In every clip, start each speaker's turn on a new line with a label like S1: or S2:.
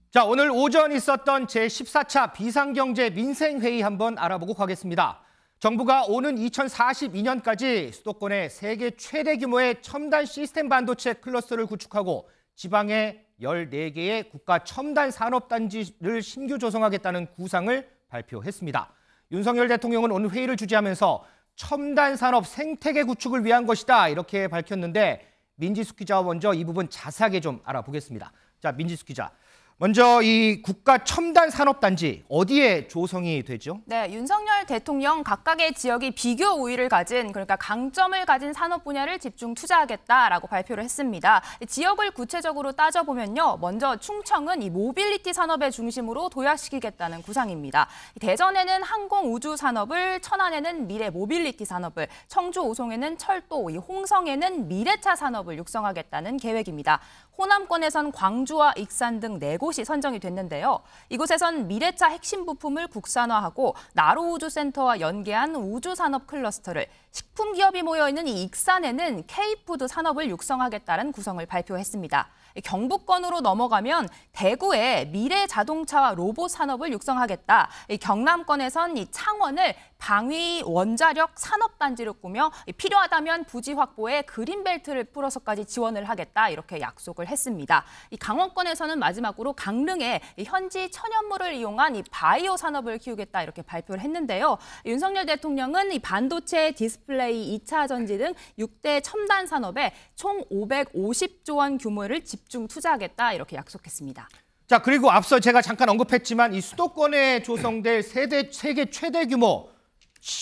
S1: 자, 오늘 오전 있었던 제14차 비상경제 민생회의 한번 알아보고 가겠습니다. 정부가 오는 2042년까지 수도권에 세계 최대 규모의 첨단 시스템 반도체 클러스터를 구축하고 지방에 14개의 국가 첨단 산업단지를 신규 조성하겠다는 구상을 발표했습니다. 윤석열 대통령은 오늘 회의를 주재하면서 첨단 산업 생태계 구축을 위한 것이다 이렇게 밝혔는데 민지숙 기자와 먼저 이 부분 자세하게 좀 알아보겠습니다. 자, 민지숙 기자. 먼저 이 국가 첨단 산업단지 어디에 조성이 되죠?
S2: 네, 윤석열 대통령 각각의 지역이 비교 우위를 가진 그러니까 강점을 가진 산업 분야를 집중 투자하겠다라고 발표를 했습니다. 지역을 구체적으로 따져보면요. 먼저 충청은 이 모빌리티 산업의 중심으로 도약시키겠다는 구상입니다. 대전에는 항공 우주 산업을, 천안에는 미래 모빌리티 산업을, 청주 오송에는 철도, 홍성에는 미래차 산업을 육성하겠다는 계획입니다. 호남권에선 광주와 익산 등 4곳이 선정이 됐는데요. 이곳에선 미래차 핵심 부품을 국산화하고 나로우주센터와 연계한 우주산업 클러스터를, 식품 기업이 모여있는 이 익산에는 K푸드 산업을 육성하겠다는 구성을 발표했습니다. 경북권으로 넘어가면 대구에 미래 자동차와 로봇 산업을 육성하겠다. 경남권에선 이 창원을 방위 원자력 산업단지로 꾸며 필요하다면 부지 확보에 그린벨트를 풀어서까지 지원을 하겠다 이렇게 약속을 했습니다. 이 강원권에서는 마지막으로 강릉에 현지 천연물을 이용한 이 바이오 산업을 키우겠다 이렇게 발표를 했는데요. 윤석열 대통령은 이 반도체, 디스플레이, 2차 전지 등 6대 첨단 산업에 총 550조 원 규모를 집중 투자하겠다 이렇게 약속했습니다.
S1: 자, 그리고 앞서 제가 잠깐 언급했지만 이 수도권에 조성될 세계 최대 규모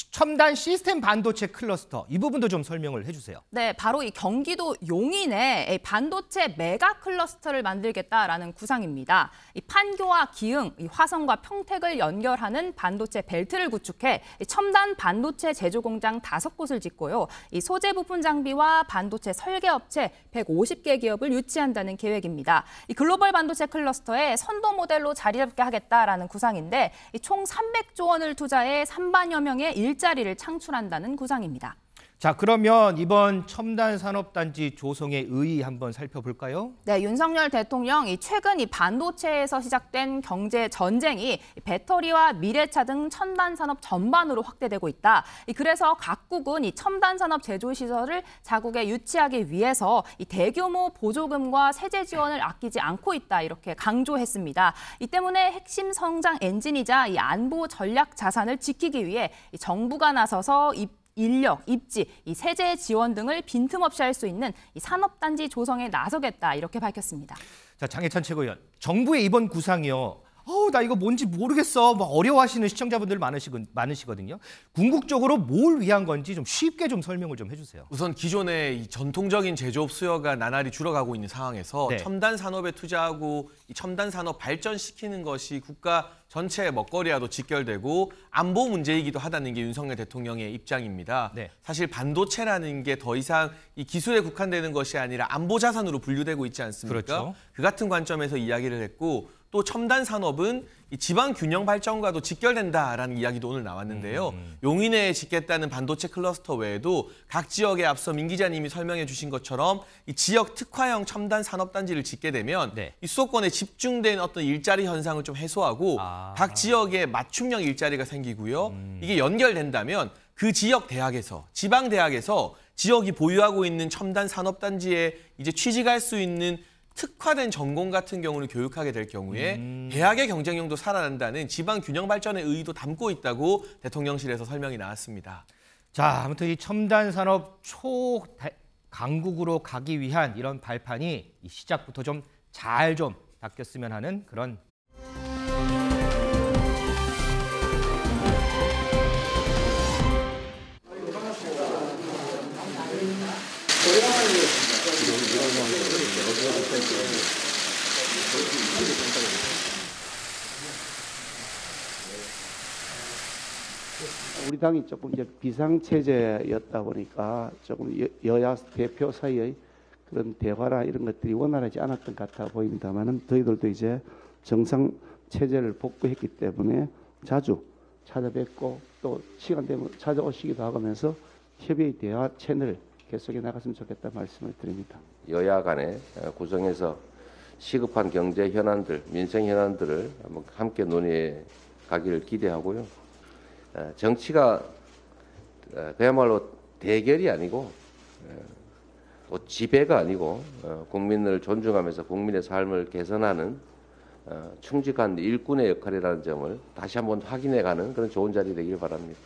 S1: 첨단 시스템 반도체 클러스터 이 부분도 좀 설명을 해주세요.
S2: 네, 바로 이 경기도 용인에 반도체 메가 클러스터를 만들겠다라는 구상입니다. 이 판교와 기흥, 이 화성과 평택을 연결하는 반도체 벨트를 구축해 첨단 반도체 제조 공장 5곳을 짓고요. 이 소재 부품 장비와 반도체 설계 업체 150개 기업을 유치한다는 계획입니다. 이 글로벌 반도체 클러스터의 선도 모델로 자리 잡게 하겠다라는 구상인데 총 300조 원을 투자해 3만여 명의 일자리를 창출한다는 구상입니다.
S1: 자, 그러면 이번 첨단 산업단지 조성의 의의 한번 살펴볼까요?
S2: 네, 윤석열 대통령이 최근 이 반도체에서 시작된 경제 전쟁이 배터리와 미래차 등 첨단 산업 전반으로 확대되고 있다. 그래서 각국은 이 첨단 산업 제조 시설을 자국에 유치하기 위해서 이 대규모 보조금과 세제 지원을 아끼지 않고 있다 이렇게 강조했습니다. 이 때문에 핵심 성장 엔진이자 이 안보 전략 자산을 지키기 위해 이 정부가 나서서 인력, 입지, 이 세제 지원 등을 빈틈없이 할 수 있는 이 산업단지 조성에 나서겠다 이렇게 밝혔습니다.
S1: 자, 장해찬 최고위원, 정부의 이번 구상이요. 나 이거 뭔지 모르겠어. 막 어려워하시는 시청자분들 많으시거든요. 궁극적으로 뭘 위한 건지 좀 쉽게 좀 설명을 좀 해주세요.
S3: 우선 기존의 이 전통적인 제조업 수요가 나날이 줄어가고 있는 상황에서
S1: 네.
S3: 첨단 산업에 투자하고 이 첨단 산업 발전시키는 것이 국가 전체의 먹거리와도 직결되고 안보 문제이기도 하다는 게 윤석열 대통령의 입장입니다.
S1: 네.
S3: 사실 반도체라는 게 더 이상 이 기술에 국한되는 것이 아니라 안보 자산으로 분류되고 있지 않습니까?
S1: 그렇죠.
S3: 그 같은 관점에서 이야기를 했고 또 첨단 산업은 이 지방 균형 발전과도 직결된다라는 이야기도 오늘 나왔는데요. 용인에 짓겠다는 반도체 클러스터 외에도 각 지역에 앞서 민 기자님이 설명해 주신 것처럼 이 지역 특화형 첨단 산업단지를 짓게 되면
S1: 네.
S3: 이 수도권에 집중된 어떤 일자리 현상을 좀 해소하고 각 지역에 맞춤형 일자리가 생기고요. 이게 연결된다면 그 지역 대학에서, 지방 대학에서 지역이 보유하고 있는 첨단 산업단지에 이제 취직할 수 있는 특화된 전공 같은 경우를 교육하게 될 경우에 대학의 경쟁력도 살아난다는 지방 균형 발전의 의의도 담고 있다고 대통령실에서 설명이 나왔습니다.
S1: 자, 아무튼 이 첨단 산업 초강국으로 가기 위한 이런 발판이 이 시작부터 좀 잘 좀 닦였으면 하는 그런
S4: 우리 당이 조금 이제 비상체제였다 보니까 조금 여야 대표 사이의 그런 대화나 이런 것들이 원활하지 않았던 것 같아 보입니다만은 저희들도 이제 정상 체제를 복구했기 때문에 자주 찾아뵙고 또 시간 되면 찾아오시기도 하면서 협의의 대화 채널 계속해 나갔으면 좋겠다 말씀을 드립니다.
S5: 여야 간에 구성해서 시급한 경제 현안들, 민생 현안들을 한번 함께 논의해 가기를 기대하고요. 정치가 그야말로 대결이 아니고 또 지배가 아니고 국민을 존중하면서 국민의 삶을 개선하는 충직한 일꾼의 역할이라는 점을 다시 한번 확인해가는 그런 좋은 자리 되길 바랍니다.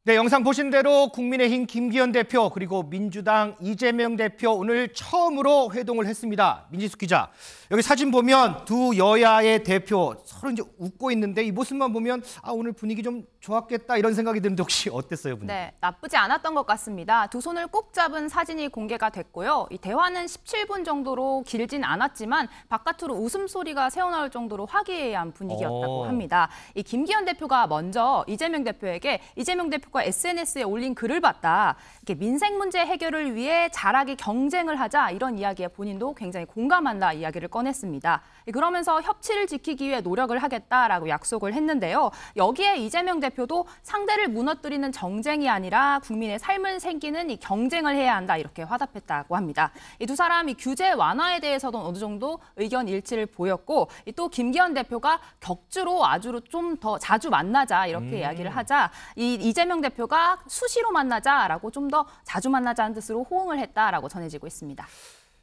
S1: 네, 영상 보신 대로 국민의힘 김기현 대표 그리고 민주당 이재명 대표 오늘 처음으로 회동을 했습니다. 민지숙 기자, 여기 사진 보면 두 여야의 대표 서로 이제 웃고 있는데 이 모습만 보면 오늘 분위기 좀 좋았겠다 이런 생각이 드는데 혹시 어땠어요, 분위기?
S2: 네, 나쁘지 않았던 것 같습니다. 두 손을 꼭 잡은 사진이 공개가 됐고요. 이 대화는 17분 정도로 길진 않았지만 바깥으로 웃음소리가 새어나올 정도로 화기애애한 분위기였다고 합니다. 이 김기현 대표가 먼저 이재명 대표에게 이재명 대표가 SNS에 올린 글을 봤다. 이렇게 민생 문제 해결을 위해 잘하게 경쟁을 하자 이런 이야기에 본인도 굉장히 공감한다 이야기를 꺼냈습니다. 그러면서 협치를 지키기 위해 노력을 하겠다라고 약속을 했는데요. 여기에 이재명 대표도 상대를 무너뜨리는 정쟁이 아니라 국민의 삶을 생기는 이 경쟁을 해야 한다 이렇게 화답했다고 합니다. 이 두 사람이 규제 완화에 대해서도 어느 정도 의견 일치를 보였고 또 김기현 대표가 격주로 아주 좀 더 자주 만나자 이렇게 이야기를 하자 이재명 대표가 수시로 만나자라고 좀 더 자주 만나자는 뜻으로 호응을 했다라고 전해지고 있습니다.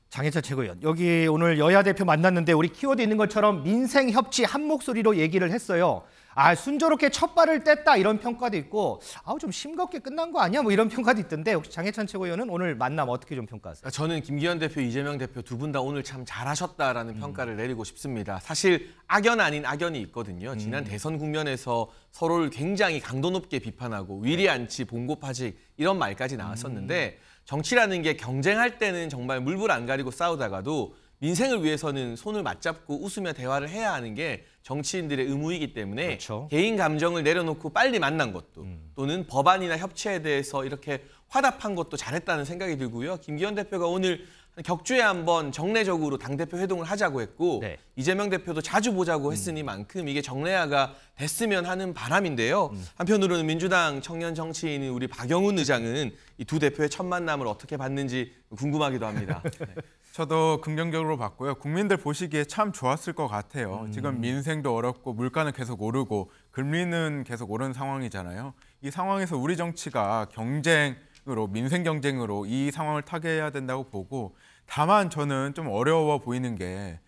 S1: 장해찬 최고위원, 여기 오늘 여야 대표 만났는데 우리 키워드 있는 것처럼 민생 협치 한 목소리로 얘기를 했어요. 순조롭게 첫 발을 뗐다 이런 평가도 있고 좀 싱겁게 끝난 거 아니야? 뭐 이런 평가도 있던데 혹시 장해찬 최고위원은 오늘 만남 어떻게 좀 평가하세요?
S3: 저는 김기현 대표, 이재명 대표 두 분 다 오늘 참 잘하셨다라는 평가를 내리고 싶습니다. 사실 악연 아닌 악연이 있거든요. 지난 대선 국면에서 서로를 굉장히 강도 높게 비판하고 위리안치, 봉고파직 이런 말까지 나왔었는데 정치라는 게 경쟁할 때는 정말 물불 안 가리고 싸우다가도 민생을 위해서는 손을 맞잡고 웃으며 대화를 해야 하는 게 정치인들의 의무이기 때문에
S1: 그렇죠.
S3: 개인 감정을 내려놓고 빨리 만난 것도 또는 법안이나 협치에 대해서 이렇게 화답한 것도 잘했다는 생각이 들고요. 김기현 대표가 오늘 격주에 한번 정례적으로 당대표 회동을 하자고 했고
S1: 네.
S3: 이재명 대표도 자주 보자고 했으니만큼 이게 정례화가 됐으면 하는 바람인데요. 한편으로는 민주당 청년 정치인인 우리 박영훈 의장은 이 두 대표의 첫 만남을 어떻게 봤는지 궁금하기도 합니다. 네.
S6: 저도 긍정적으로 봤고요. 국민들 보시기에 참 좋았을 것 같아요. 지금 민생도 어렵고 물가는 계속 오르고 금리는 계속 오른 상황이잖아요. 이 상황에서 우리 정치가 경쟁으로 민생 경쟁으로 이 상황을 타개해야 된다고 보고 다만 저는 좀 어려워 보이는 게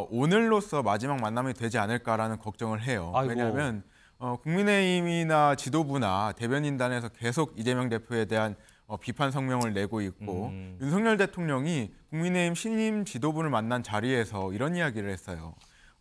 S6: 오늘로써 마지막 만남이 되지 않을까라는 걱정을 해요.
S1: 아이고.
S6: 왜냐하면 국민의힘이나 지도부나 대변인단에서 계속 이재명 대표에 대한 비판 성명을 내고 있고 윤석열 대통령이 국민의힘 신임 지도부를 만난 자리에서 이런 이야기를 했어요.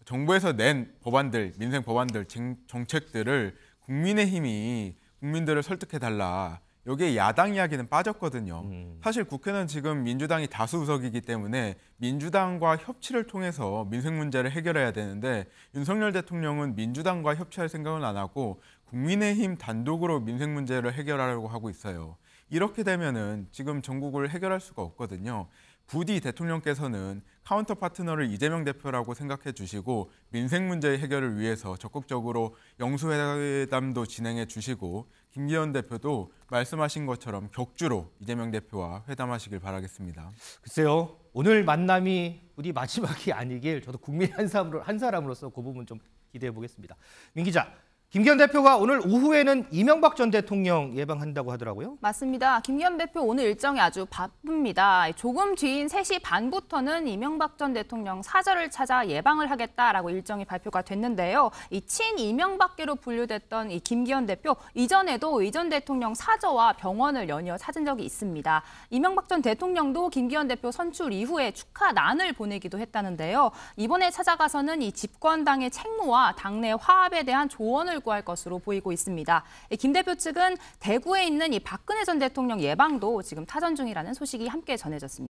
S6: 정부에서 낸 법안들, 민생 법안들, 정책들을 국민의힘이 국민들을 설득해달라. 여기에 야당 이야기는 빠졌거든요. 사실 국회는 지금 민주당이 다수 의석이기 때문에 민주당과 협치를 통해서 민생 문제를 해결해야 되는데 윤석열 대통령은 민주당과 협치할 생각은 안 하고 국민의힘 단독으로 민생 문제를 해결하려고 하고 있어요. 이렇게 되면은 지금 전국을 해결할 수가 없거든요. 부디 대통령께서는 카운터 파트너를 이재명 대표라고 생각해 주시고 민생 문제 해결을 위해서 적극적으로 영수회담도 진행해 주시고 김기현 대표도 말씀하신 것처럼 격주로 이재명 대표와 회담하시길 바라겠습니다.
S1: 글쎄요, 오늘 만남이 우리 마지막이 아니길 저도 국민 한 사람으로서 그 부분 좀 기대해 보겠습니다. 민 기자, 김기현 대표가 오늘 오후에는 이명박 전 대통령 예방한다고 하더라고요.
S2: 맞습니다. 김기현 대표 오늘 일정이 아주 바쁩니다. 조금 뒤인 3시 반부터는 이명박 전 대통령 사저를 찾아 예방을 하겠다라고 일정이 발표가 됐는데요. 이 친이명박계로 분류됐던 이 김기현 대표 이전에도 이 전 대통령 사저와 병원을 연이어 찾은 적이 있습니다. 이명박 전 대통령도 김기현 대표 선출 이후에 축하난을 보내기도 했다는데요. 이번에 찾아가서는 이 집권당의 책무와 당내 화합에 대한 조언을 구할 것으로 보이고 있습니다. 김 대표 측은 대구에 있는 이 박근혜 전 대통령 예방도 지금 타전 중이라는 소식이 함께 전해졌습니다.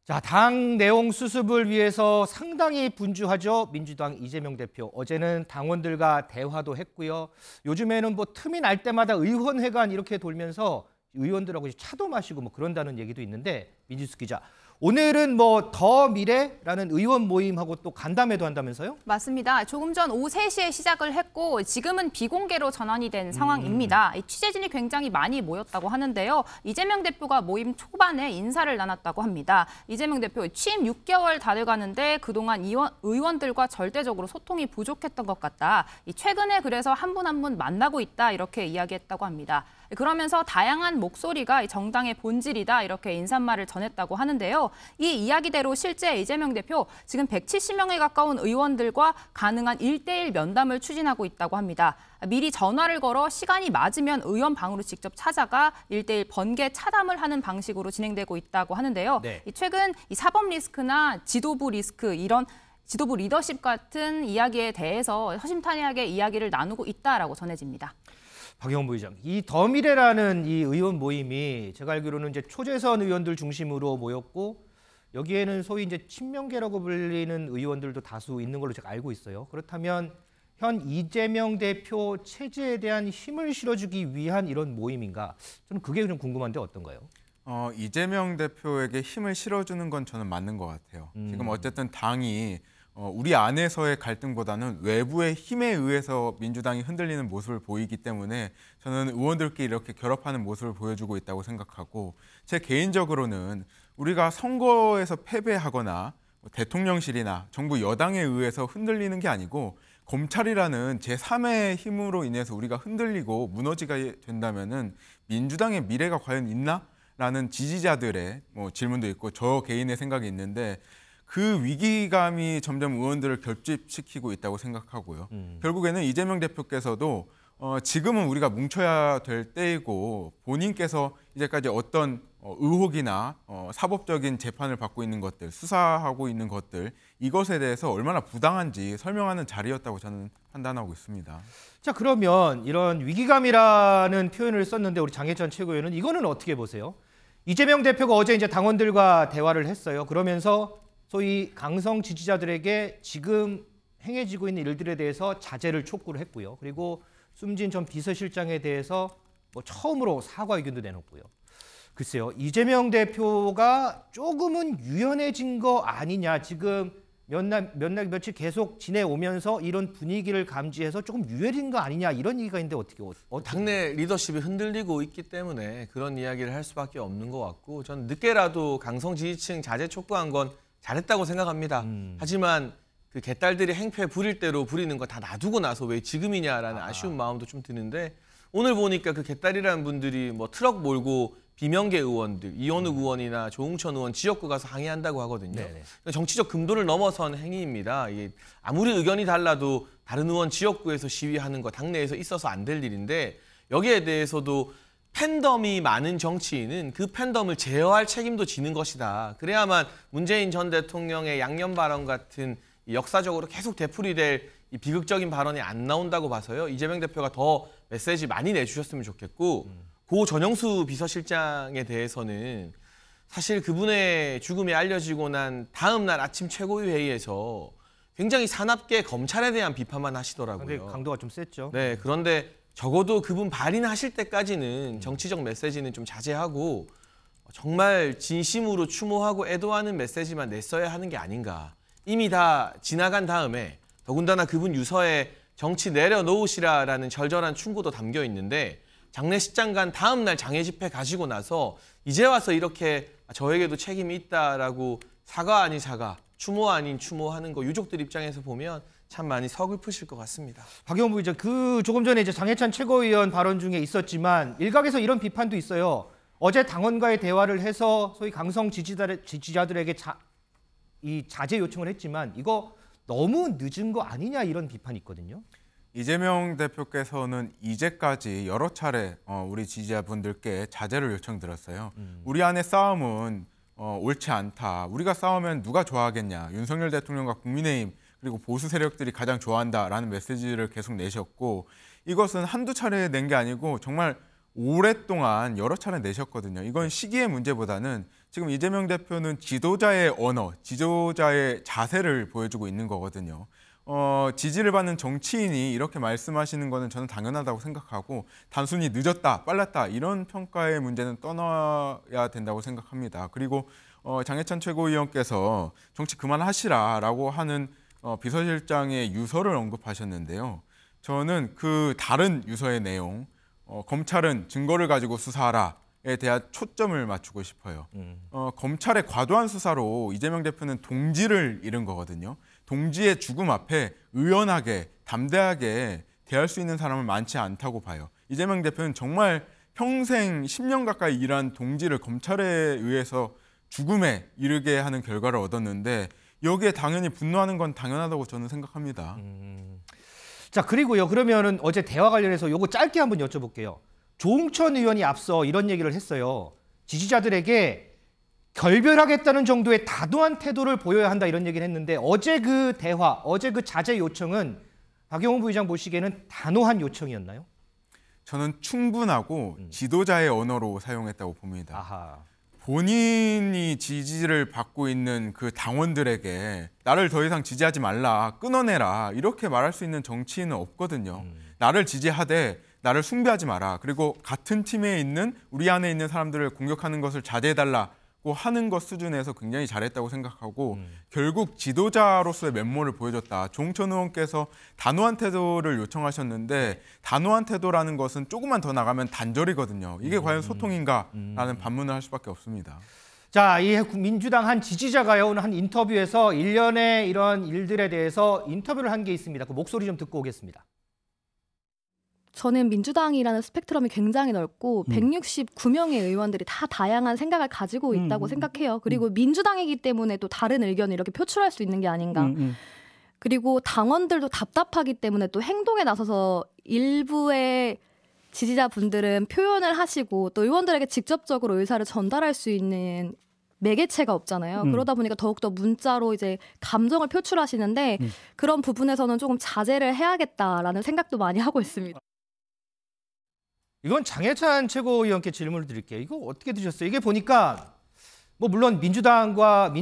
S1: 자, 당 내용 수습을 위해서 상당히 분주하죠. 민주당 이재명 대표. 어제는 당원들과 대화도 했고요. 요즘에는 뭐 틈이 날 때마다 의원회관 이렇게 돌면서 의원들하고 차도 마시고 뭐 그런다는 얘기도 있는데 민지숙 기자, 오늘은 뭐 더 미래라는 의원 모임하고 또 간담회도 한다면서요?
S2: 맞습니다. 조금 전 오후 3시에 시작을 했고 지금은 비공개로 전환이 된 상황입니다. 이 취재진이 굉장히 많이 모였다고 하는데요. 이재명 대표가 모임 초반에 인사를 나눴다고 합니다. 이재명 대표 취임 6개월 다 돼가는데 그동안 의원들과 절대적으로 소통이 부족했던 것 같다. 최근에 그래서 한 분 한 분 만나고 있다 이렇게 이야기했다고 합니다. 그러면서 다양한 목소리가 정당의 본질이다 이렇게 인사말을 전했다고 하는데요. 이 이야기대로 실제 이재명 대표 지금 170명에 가까운 의원들과 가능한 1대1 면담을 추진하고 있다고 합니다. 미리 전화를 걸어 시간이 맞으면 의원 방으로 직접 찾아가 1대1 번개 차담을 하는 방식으로 진행되고 있다고 하는데요.
S1: 네.
S2: 최근 이 사법 리스크나 지도부 리스크 이런 지도부 리더십 같은 이야기에 대해서 허심탄회하게 이야기를 나누고 있다라고 전해집니다.
S1: 박영훈 부의장, 이 더 미래라는 이 의원 모임이 제가 알기로는 이제 초재선 의원들 중심으로 모였고 여기에는 소위 이제 친명계라고 불리는 의원들도 다수 있는 걸로 제가 알고 있어요. 그렇다면 현 이재명 대표 체제에 대한 힘을 실어주기 위한 이런 모임인가? 저는 그게 좀 궁금한데 어떤가요?
S6: 이재명 대표에게 힘을 실어주는 건 저는 맞는 것 같아요. 지금 어쨌든 당이 우리 안에서의 갈등보다는 외부의 힘에 의해서 민주당이 흔들리는 모습을 보이기 때문에 저는 의원들끼리 이렇게 결합하는 모습을 보여주고 있다고 생각하고 제 개인적으로는 우리가 선거에서 패배하거나 대통령실이나 정부 여당에 의해서 흔들리는 게 아니고 검찰이라는 제3의 힘으로 인해서 우리가 흔들리고 무너지게 된다면은 민주당의 미래가 과연 있나? 라는 지지자들의 질문도 있고 저 개인의 생각이 있는데 그 위기감이 점점 의원들을 결집시키고 있다고 생각하고요. 결국에는 이재명 대표께서도 지금은 우리가 뭉쳐야 될 때이고 본인께서 이제까지 어떤 의혹이나 사법적인 재판을 받고 있는 것들, 수사하고 있는 것들 이것에 대해서 얼마나 부당한지 설명하는 자리였다고 저는 판단하고 있습니다.
S1: 자, 그러면 이런 위기감이라는 표현을 썼는데 우리 장혜찬 최고위원은 이거는 어떻게 보세요? 이재명 대표가 어제 이제 당원들과 대화를 했어요. 그러면서 소위 강성 지지자들에게 지금 행해지고 있는 일들에 대해서 자제를 촉구를 했고요. 그리고 숨진 전 비서실장에 대해서 처음으로 사과 의견도 내놓고요. 글쎄요, 이재명 대표가 조금은 유연해진 거 아니냐. 지금 며칠 계속 지내오면서 이런 분위기를 감지해서 조금 유연해진 거 아니냐 이런 얘기가 있는데 어떻게
S3: 당내 리더십이 흔들리고 있기 때문에 그런 이야기를 할 수밖에 없는 것 같고 전 늦게라도 강성 지지층 자제 촉구한 건 잘했다고 생각합니다. 하지만 그 개딸들이 행패 부릴 대로 부리는 거 다 놔두고 나서 왜 지금이냐라는 아쉬운 마음도 좀 드는데 오늘 보니까 그 개딸이라는 분들이 트럭 몰고 비명계 의원들, 이현욱 의원이나 조응천 의원 지역구 가서 항의한다고 하거든요. 네네. 정치적 금도를 넘어선 행위입니다. 이게 아무리 의견이 달라도 다른 의원 지역구에서 시위하는 거 당내에서 있어서 안 될 일인데 여기에 대해서도 팬덤이 많은 정치인은 그 팬덤을 제어할 책임도 지는 것이다. 그래야만 문재인 전 대통령의 양념 발언 같은 역사적으로 계속 되풀이될 이 비극적인 발언이 안 나온다고 봐서요. 이재명 대표가 더 메시지 많이 내주셨으면 좋겠고 고 전영수 비서실장에 대해서는 사실 그분의 죽음이 알려지고 난 다음 날 아침 최고위 회의에서 굉장히 사납게 검찰에 대한 비판만 하시더라고요.
S1: 근데 강도가 좀 셌죠.
S3: 네, 그런데 적어도 그분 발인하실 때까지는 정치적 메시지는 좀 자제하고 정말 진심으로 추모하고 애도하는 메시지만 냈어야 하는 게 아닌가. 이미 다 지나간 다음에 더군다나 그분 유서에 정치 내려놓으시라라는 절절한 충고도 담겨 있는데 장례식장 간 다음 날 장례 집회 가시고 나서 이제 와서 이렇게 저에게도 책임이 있다라고 사과 아닌 사과, 추모 아닌 추모하는 거 유족들 입장에서 보면 참 많이 서글프실 것 같습니다.
S1: 박영훈 부의장, 조금 전에 이제 장혜찬 최고위원 발언 중에 있었지만 일각에서 이런 비판도 있어요. 어제 당원과의 대화를 해서 소위 강성 지지자들에게 자제 요청을 했지만 이거 너무 늦은 거 아니냐 이런 비판이 있거든요.
S6: 이재명 대표께서는 이제까지 여러 차례 우리 지지자분들께 자제를 요청드렸어요. 우리 안의 싸움은 옳지 않다. 우리가 싸우면 누가 좋아하겠냐. 윤석열 대통령과 국민의힘 그리고 보수 세력들이 가장 좋아한다라는 메시지를 계속 내셨고 이것은 한두 차례 낸 게 아니고 정말 오랫동안 여러 차례 내셨거든요. 이건 시기의 문제보다는 지금 이재명 대표는 지도자의 언어, 지도자의 자세를 보여주고 있는 거거든요. 지지를 받는 정치인이 이렇게 말씀하시는 거는 저는 당연하다고 생각하고 단순히 늦었다, 빨랐다 이런 평가의 문제는 떠나야 된다고 생각합니다. 그리고 장해찬 최고위원께서 정치 그만하시라라고 하는 비서실장의 유서를 언급하셨는데요. 저는 그 다른 유서의 내용, 검찰은 증거를 가지고 수사하라에 대한 초점을 맞추고 싶어요. 검찰의 과도한 수사로 이재명 대표는 동지를 잃은 거거든요. 동지의 죽음 앞에 의연하게, 담대하게 대할 수 있는 사람은 많지 않다고 봐요. 이재명 대표는 정말 평생 10년 가까이 일한 동지를 검찰에 의해서 죽음에 이르게 하는 결과를 얻었는데 여기에 당연히 분노하는 건 당연하다고 저는 생각합니다.
S1: 자, 그리고요. 그러면은 어제 대화 관련해서 요거 짧게 한번 여쭤볼게요. 조응천 의원이 앞서 이런 얘기를 했어요. 지지자들에게 결별하겠다는 정도의 다도한 태도를 보여야 한다 이런 얘기를 했는데 어제 그 대화, 어제 그 자제 요청은 박영훈 부의장 보시기에는 단호한 요청이었나요?
S6: 저는 충분하고 지도자의 언어로 사용했다고 봅니다.
S1: 아하.
S6: 본인이 지지를 받고 있는 그 당원들에게 나를 더 이상 지지하지 말라, 끊어내라 이렇게 말할 수 있는 정치인은 없거든요. 나를 지지하되 나를 숭배하지 마라. 그리고 같은 팀에 있는 우리 안에 있는 사람들을 공격하는 것을 자제해달라고 하는 것 수준에서 굉장히 잘했다고 생각하고 결국 지도자로서의 면모를 보여줬다. 조응천 의원께서 단호한 태도를 요청하셨는데 단호한 태도라는 것은 조금만 더 나가면 단절이거든요. 이게 과연 소통인가라는 반문을 할 수밖에 없습니다.
S1: 자, 이 민주당 한 지지자가요, 오늘 한 인터뷰에서 일련의 이런 일들에 대해서 인터뷰를 한 게 있습니다. 그 목소리 좀 듣고 오겠습니다.
S7: 저는 민주당이라는 스펙트럼이 굉장히 넓고 169명의 의원들이 다 다양한 생각을 가지고 있다고 생각해요. 그리고 민주당이기 때문에 또 다른 의견을 이렇게 표출할 수 있는 게 아닌가. 그리고 당원들도 답답하기 때문에 또 행동에 나서서 일부의 지지자분들은 표현을 하시고 또 의원들에게 직접적으로 의사를 전달할 수 있는 매개체가 없잖아요. 그러다 보니까 더욱더 문자로 이제 감정을 표출하시는데 그런 부분에서는 조금 자제를 해야겠다라는 생각도 많이 하고 있습니다.
S1: 이건 장해찬 최고위원께 질문을 드릴게요. 이거 어떻게 드셨어요? 이게 보니까 뭐 물론 민주당만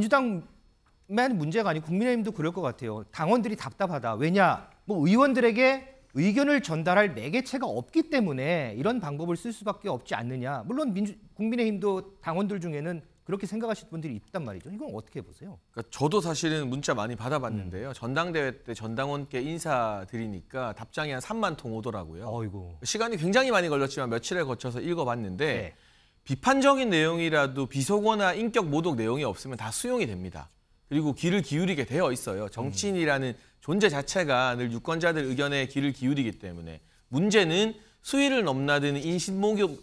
S1: 문제가 아니고 국민의힘도 그럴 것 같아요. 당원들이 답답하다. 왜냐? 뭐 의원들에게 의견을 전달할 매개체가 없기 때문에 이런 방법을 쓸 수밖에 없지 않느냐. 물론 국민의힘도 당원들 중에는 그렇게 생각하시는 분들이 있단 말이죠. 이건 어떻게 보세요?
S3: 그러니까 저도 사실은 문자 많이 받아봤는데요. 전당대회 때 전당원께 인사드리니까 답장이 한 3만 통 오더라고요.
S1: 어이구.
S3: 시간이 굉장히 많이 걸렸지만 며칠에 거쳐서 읽어봤는데
S1: 네.
S3: 비판적인 내용이라도 비속어나 인격 모독 내용이 없으면 다 수용이 됩니다. 그리고 귀를 기울이게 되어 있어요. 정치인이라는 존재 자체가 늘 유권자들 의견에 귀를 기울이기 때문에 문제는 수위를 넘나드는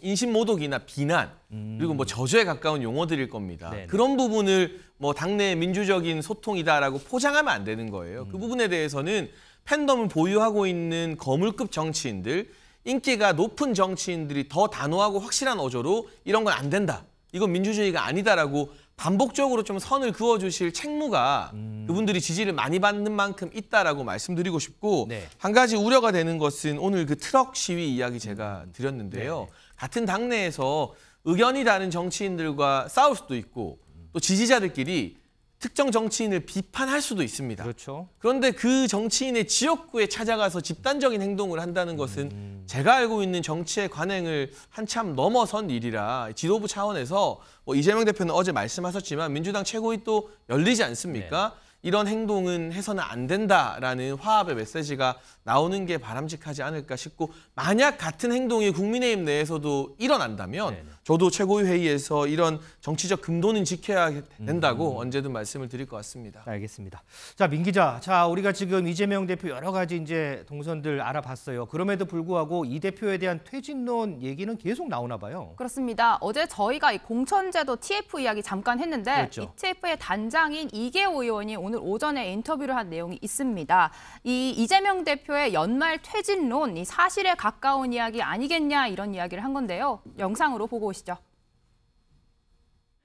S3: 인신모독이나 비난 그리고 뭐 저주에 가까운 용어들일 겁니다.
S1: 네네.
S3: 그런 부분을 뭐 당내 민주적인 소통이다라고 포장하면 안 되는 거예요. 그 부분에 대해서는 팬덤을 보유하고 있는 거물급 정치인들, 인기가 높은 정치인들이 더 단호하고 확실한 어조로 이런 건 안 된다. 이건 민주주의가 아니다라고 반복적으로 좀 선을 그어주실 책무가 그분들이 지지를 많이 받는 만큼 있다라고 말씀드리고 싶고
S1: 네.
S3: 한 가지 우려가 되는 것은 오늘 그 트럭 시위 이야기 제가 드렸는데요.
S1: 네.
S3: 같은 당내에서 의견이 다른 정치인들과 싸울 수도 있고 또 지지자들끼리 특정 정치인을 비판할 수도 있습니다.
S1: 그렇죠.
S3: 그런데 그 정치인의 지역구에 찾아가서 집단적인 행동을 한다는 것은 제가 알고 있는 정치의 관행을 한참 넘어선 일이라 지도부 차원에서 뭐 이재명 대표는 어제 말씀하셨지만 민주당 최고위 또 열리지 않습니까?
S1: 네.
S3: 이런 행동은 해서는 안 된다라는 화합의 메시지가 나오는 게 바람직하지 않을까 싶고 만약 같은 행동이 국민의힘 내에서도 일어난다면
S1: 네네.
S3: 저도 최고위 회의에서 이런 정치적 금도는 지켜야 된다고 언제든 말씀을 드릴 것 같습니다.
S1: 알겠습니다. 자, 민 기자. 자, 우리가 지금 이재명 대표 여러 가지 이제 동선들 알아봤어요. 그럼에도 불구하고 이 대표에 대한 퇴진론 얘기는 계속 나오나 봐요.
S2: 그렇습니다. 어제 저희가 이 공천제도 TF 이야기 잠깐 했는데
S1: 그렇죠.
S2: 이 TF의 단장인 이계호 의원이 오늘 오전에 인터뷰를 한 내용이 있습니다. 이 이재명 대표의 연말 퇴진론, 이 사실에 가까운 이야기 아니겠냐 이런 이야기를 한 건데요. 영상으로 보고 오시죠.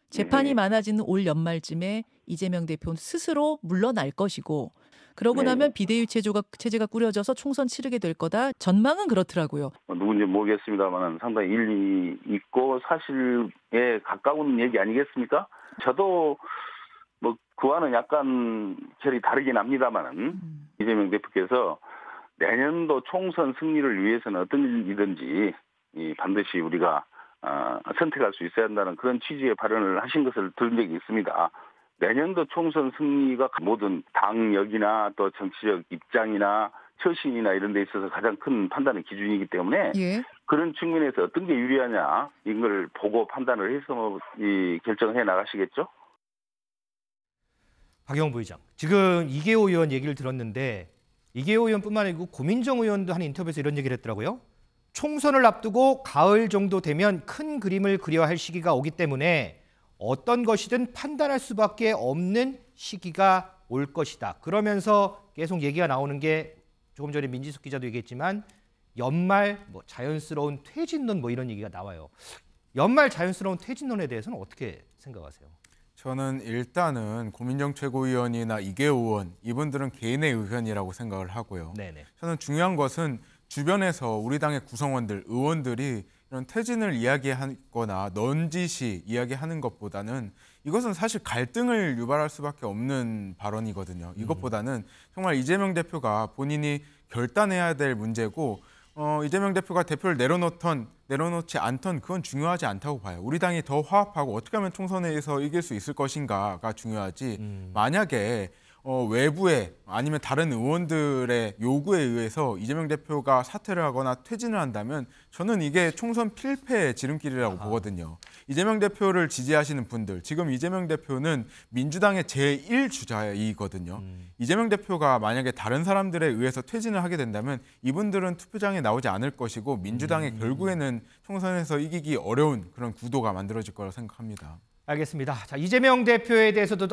S8: 재판이 많아지는 올 연말쯤에 이재명 대표는 스스로 물러날 것이고 그러고 나면 비대위 체제가 꾸려져서 총선 치르게 될 거다. 전망은 그렇더라고요.
S9: 누군지 모르겠습니다만 상당히 일리 있고 사실에 가까운 얘기 아니겠습니까? 저도 뭐 그와는 약간 결이 다르긴 합니다만은 이재명 대표께서 내년도 총선 승리를 위해서는 어떤 일이든지 반드시 우리가 선택할 수 있어야 한다는 그런 취지의 발언을 하신 것을 들은 적이 있습니다. 내년도 총선 승리가 모든 당력이나 또 정치적 입장이나 처신이나 이런 데 있어서 가장 큰 판단의 기준이기 때문에
S8: 예.
S9: 그런 측면에서 어떤 게 유리하냐 이걸 보고 판단을 해서 결정을 해 나가시겠죠?
S1: 박영 부의장, 지금 이계호 의원 얘기를 들었는데 이계호 의원뿐만 아니고 고민정 의원도 한 인터뷰에서 이런 얘기를 했더라고요. 총선을 앞두고 가을 정도 되면 큰 그림을 그려야 할 시기가 오기 때문에 어떤 것이든 판단할 수밖에 없는 시기가 올 것이다. 그러면서 계속 얘기가 나오는 게 조금 전에 민지숙 기자도 얘기했지만 연말 자연스러운 퇴진론 이런 얘기가 나와요. 연말 자연스러운 퇴진론에 대해서는 어떻게 생각하세요?
S6: 저는 일단은 고민정 최고위원이나 이계호 의원 이분들은 개인의 의견이라고 생각을 하고요.
S1: 네네.
S6: 저는 중요한 것은 주변에서 우리 당의 구성원들, 의원들이 이런 퇴진을 이야기하거나 넌지시 이야기하는 것보다는 이것은 사실 갈등을 유발할 수밖에 없는 발언이거든요. 이것보다는 정말 이재명 대표가 본인이 결단해야 될 문제고 이재명 대표가 대표를 내려놓지 않던 그건 중요하지 않다고 봐요. 우리 당이 더 화합하고 어떻게 하면 총선에서 이길 수 있을 것인가가 중요하지. 만약에 외부의 아니면 다른 의원들의 요구에 의해서 이재명 대표가 사퇴를 하거나 퇴진을 한다면 저는 이게 총선 필패의 지름길이라고 보거든요. 이재명 대표를 지지하시는 분들, 지금 이재명 대표는 민주당의 제1주자이거든요. 이재명 대표가 만약에 다른 사람들에 의해서 퇴진을 하게 된다면 이분들은 투표장에 나오지 않을 것이고 민주당이 결국에는 총선에서 이기기 어려운 그런 구도가 만들어질 거라고 생각합니다.
S1: 알겠습니다. 자, 이재명 대표에 대해서도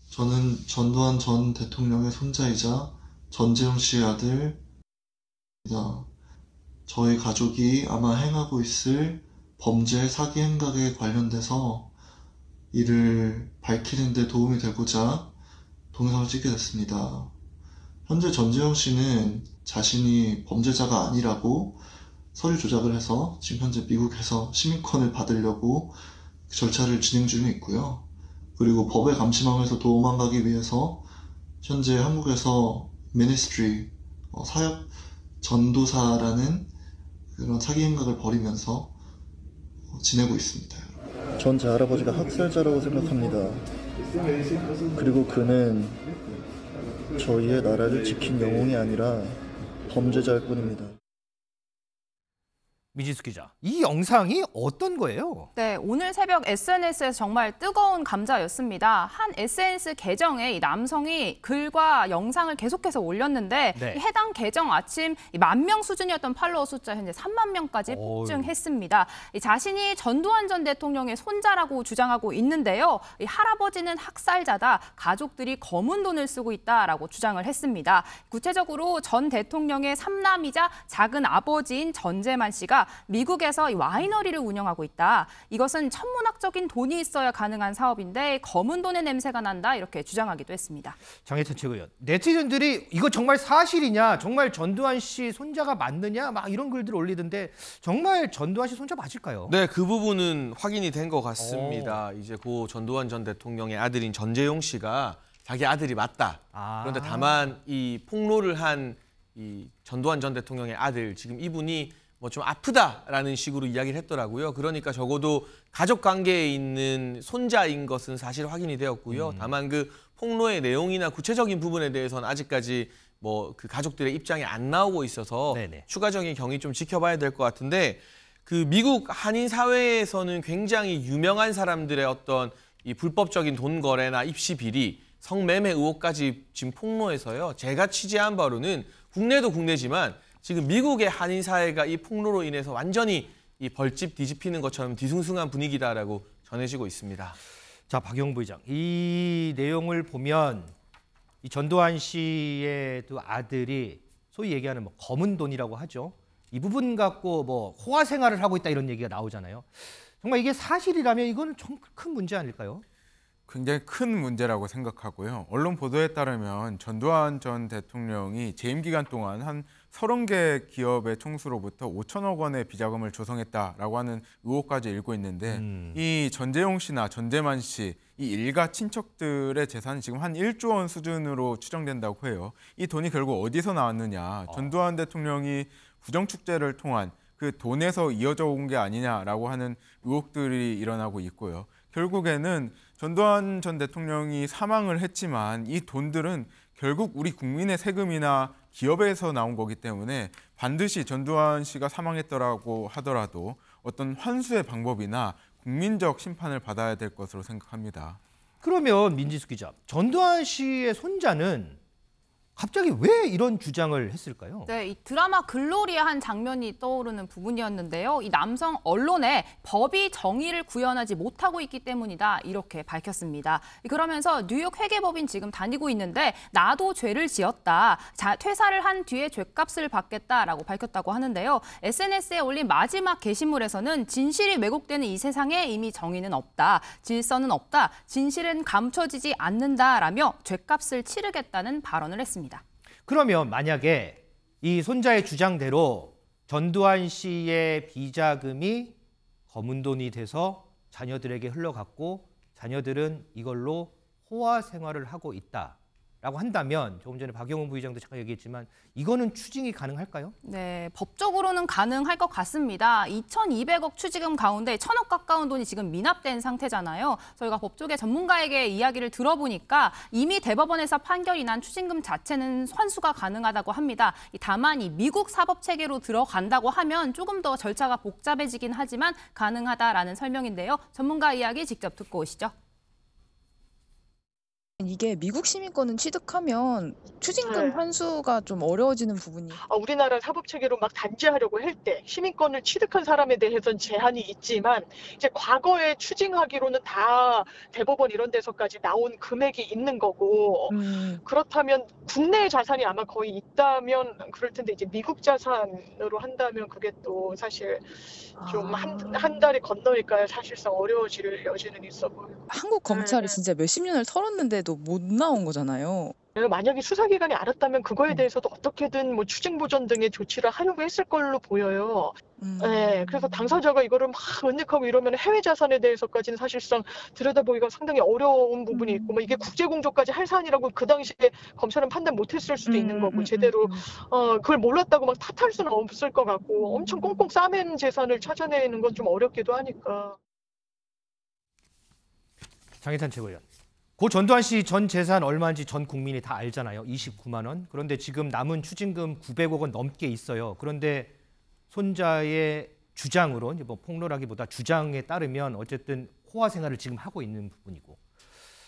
S10: 저는 전두환 전 대통령의 손자이자 전재용 씨의 아들입니다. 저희 가족이 아마 행하고 있을 범죄 사기 행각에 관련돼서 이를 밝히는 데 도움이 되고자 동영상을 찍게 됐습니다. 현재 전재용 씨는 자신이 범죄자가 아니라고 서류 조작을 해서 지금 현재 미국에서 시민권을 받으려고 절차를 진행 중에 있고요. 그리고 법의 감시망에서 도망가기 위해서 현재 한국에서 미니스트리, 사역 전도사라는 그런 사기 행각을 벌이면서 지내고 있습니다. 전 제 할아버지가 학살자라고 생각합니다. 그리고 그는 저희의 나라를 지킨 영웅이 아니라 범죄자일 뿐입니다.
S1: 민지숙 기자, 이 영상이 어떤 거예요?
S2: 네, 오늘 새벽 SNS에서 정말 뜨거운 감자였습니다. 한 SNS 계정에 이 남성이 글과 영상을 계속해서 올렸는데
S1: 네.
S2: 이 해당 계정 아침 10,000명 수준이었던 팔로워 숫자 현재 30,000명까지 폭증했습니다. 이 자신이 전두환 전 대통령의 손자라고 주장하고 있는데요. 이 할아버지는 학살자다, 가족들이 검은 돈을 쓰고 있다라고 주장을 했습니다. 구체적으로 전 대통령의 삼남이자 작은 아버지인 전재만 씨가 미국에서 이 와이너리를 운영하고 있다. 이것은 천문학적인 돈이 있어야 가능한 사업인데 검은 돈의 냄새가 난다. 이렇게 주장하기도 했습니다.
S1: 장혜천 최고위원, 네티즌들이 이거 정말 사실이냐, 정말 전두환 씨 손자가 맞느냐 막 이런 글들을 올리던데 정말 전두환 씨 손자 맞을까요?
S3: 네, 그 부분은 확인이 된 것 같습니다. 이제 고 전두환 전 대통령의 아들인 전재용 씨가 자기 아들이 맞다. 그런데 다만 이 폭로를 한 이 전두환 전 대통령의 아들, 지금 이분이 좀 아프다라는 식으로 이야기를 했더라고요. 그러니까 적어도 가족 관계에 있는 손자인 것은 사실 확인이 되었고요. 다만 그 폭로의 내용이나 구체적인 부분에 대해서는 아직까지 그 가족들의 입장이 안 나오고 있어서 네네. 추가적인 경위 좀 지켜봐야 될 것 같은데, 그 미국 한인 사회에서는 굉장히 유명한 사람들의 어떤 이 불법적인 돈 거래나 입시 비리, 성매매 의혹까지 지금 폭로해서요. 제가 취재한 바로는 국내도 국내지만 지금 미국의 한인 사회가 이 폭로로 인해서 완전히 이 벌집 뒤집히는 것처럼 뒤숭숭한 분위기다라고 전해지고 있습니다.
S1: 자, 박영 부의장, 이 내용을 보면 이 전두환 씨의 두 아들이 소위 얘기하는 검은 돈이라고 하죠. 이 부분 갖고 호화 생활을 하고 있다 이런 얘기가 나오잖아요. 정말 이게 사실이라면 이건 좀 큰 문제 아닐까요?
S6: 굉장히 큰 문제라고 생각하고요. 언론 보도에 따르면 전두환 전 대통령이 재임 기간 동안 한 30개 기업의 총수로부터 5천억 원의 비자금을 조성했다라고 하는 의혹까지 일고 있는데 이 전재용 씨나 전재만 씨, 이 일가 친척들의 재산이 지금 한 1조 원 수준으로 추정된다고 해요. 이 돈이 결국 어디서 나왔느냐. 전두환 대통령이 부정축제를 통한 그 돈에서 이어져 온 게 아니냐라고 하는 의혹들이 일어나고 있고요. 결국에는 전두환 전 대통령이 사망을 했지만 이 돈들은 결국 우리 국민의 세금이나 기업에서 나온 거기 때문에 반드시 전두환 씨가 사망했더라고 하더라도 어떤 환수의 방법이나 국민적 심판을 받아야 될 것으로 생각합니다.
S1: 그러면 민지숙 기자, 전두환 씨의 손자는 갑자기 왜 이런 주장을 했을까요?
S2: 네, 이 드라마 글로리의 한 장면이 떠오르는 부분이었는데요. 이 남성 언론에 법이 정의를 구현하지 못하고 있기 때문이다 이렇게 밝혔습니다. 그러면서 뉴욕 회계법인 지금 다니고 있는데 나도 죄를 지었다. 퇴사를 한 뒤에 죗값을 받겠다라고 밝혔다고 하는데요. SNS에 올린 마지막 게시물에서는 진실이 왜곡되는 이 세상에 이미 정의는 없다. 질서는 없다. 진실은 감춰지지 않는다라며 죗값을 치르겠다는 발언을 했습니다.
S1: 그러면 만약에 이 손자의 주장대로 전두환 씨의 비자금이 검은 돈이 돼서 자녀들에게 흘러갔고 자녀들은 이걸로 호화 생활을 하고 있다라고 한다면 조금 전에 박영훈 부의장도 잠깐 얘기했지만 이거는 추징이 가능할까요?
S2: 네, 법적으로는 가능할 것 같습니다. 2,200억 추징금 가운데 1,000억 가까운 돈이 지금 미납된 상태잖아요. 저희가 법조계 전문가에게 이야기를 들어보니까 이미 대법원에서 판결이 난 추징금 자체는 환수가 가능하다고 합니다. 다만 이 미국 사법 체계로 들어간다고 하면 조금 더 절차가 복잡해지긴 하지만 가능하다라는 설명인데요. 전문가 이야기 직접 듣고 오시죠.
S11: 이게 미국 시민권은 취득하면 추징금 환수가 좀 어려워지는 부분이.
S12: 우리나라 사법체계로 막 단죄하려고 할 때 시민권을 취득한 사람에 대해서는 제한이 있지만 이제 과거에 추징하기로는 다 대법원 이런 데서까지 나온 금액이 있는 거고 그렇다면 국내 자산이 아마 거의 있다면 그럴 텐데 이제 미국 자산으로 한다면 그게 또 사실 좀 한 달이 건너니까 사실상 어려워질 여지는 있어 보여요.
S11: 한국 검찰이 진짜 몇십 년을 털었는데도 못 나온 거잖아요.
S12: 만약에 수사기관이 알았다면 그거에 대해서도 어떻게든 뭐 추징보전 등의 조치를 하려고 했을 걸로 보여요. 네, 그래서 당사자가 이거를 막 은닉하고 이러면 해외 자산에 대해서까지는 사실상 들여다보기가 상당히 어려운 부분이 있고, 뭐 이게 국제공조까지 할 사안이라고 그 당시에 검찰은 판단 못했을 수도 있는 거고, 제대로 그걸 몰랐다고 막 탓할 수는 없을 것 같고, 엄청 꽁꽁 싸맨 재산을 찾아내는 건 좀 어렵기도 하니까.
S1: 장혜찬 최고위원. 고 전두환 씨 전 재산 얼마인지 전 국민이 다 알잖아요. 29만 원. 그런데 지금 남은 추징금 900억 원 넘게 있어요. 그런데 손자의 주장으로, 뭐 폭로라기보다 주장에 따르면 어쨌든 호화 생활을 지금 하고 있는 부분이고.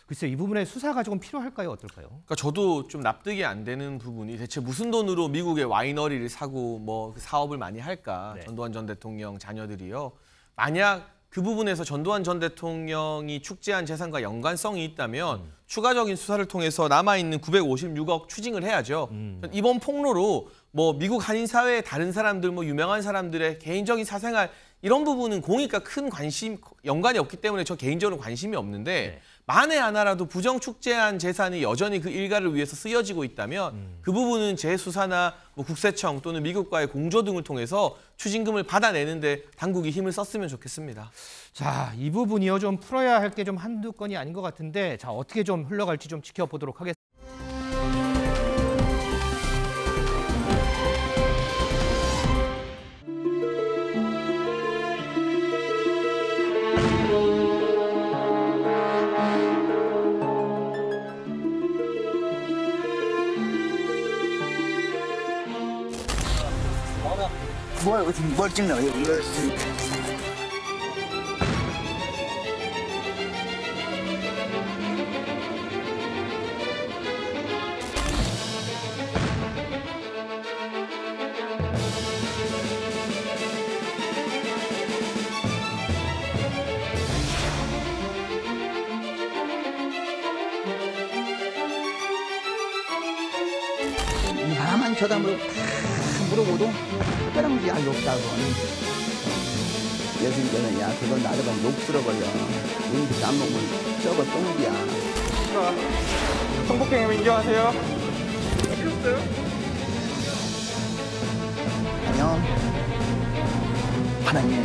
S1: 글쎄 이 부분에 수사가 조금 필요할까요? 어떨까요?
S3: 그러니까 저도 좀 납득이 안 되는 부분이 대체 무슨 돈으로 미국의 와이너리를 사고 뭐 사업을 많이 할까? 네. 전두환 전 대통령 자녀들이요. 만약 그 부분에서 전두환 전 대통령이 축제한 재산과 연관성이 있다면 추가적인 수사를 통해서 남아있는 956억 추징을 해야죠. 이번 폭로로 뭐 미국 한인사회의 다른 사람들, 뭐 유명한 사람들의 개인적인 사생활 이런 부분은 공익과 큰 연관이 없기 때문에 저 개인적으로 관심이 없는데 네. 만에 하나라도 부정축제한 재산이 여전히 그 일가를 위해서 쓰여지고 있다면 그 부분은 재수사나 뭐 국세청 또는 미국과의 공조 등을 통해서 추징금을 받아내는데 당국이 힘을 썼으면 좋겠습니다.
S1: 자, 이 부분이요 좀 풀어야 할 게 좀 한두 건이 아닌 것 같은데 자 어떻게 좀 흘러갈지 좀 지켜보도록 하겠습니다.
S13: 뭘 찍나? 하나만 쳐다보고 다 물어보도 특별한 것이 아주 없다고. 여성들은 야 그거 나르면 욕 들어버려. 음식 안 먹으면 썩어 똥이야.
S14: 성폭행 인정하세요?
S13: 안녕. 하나님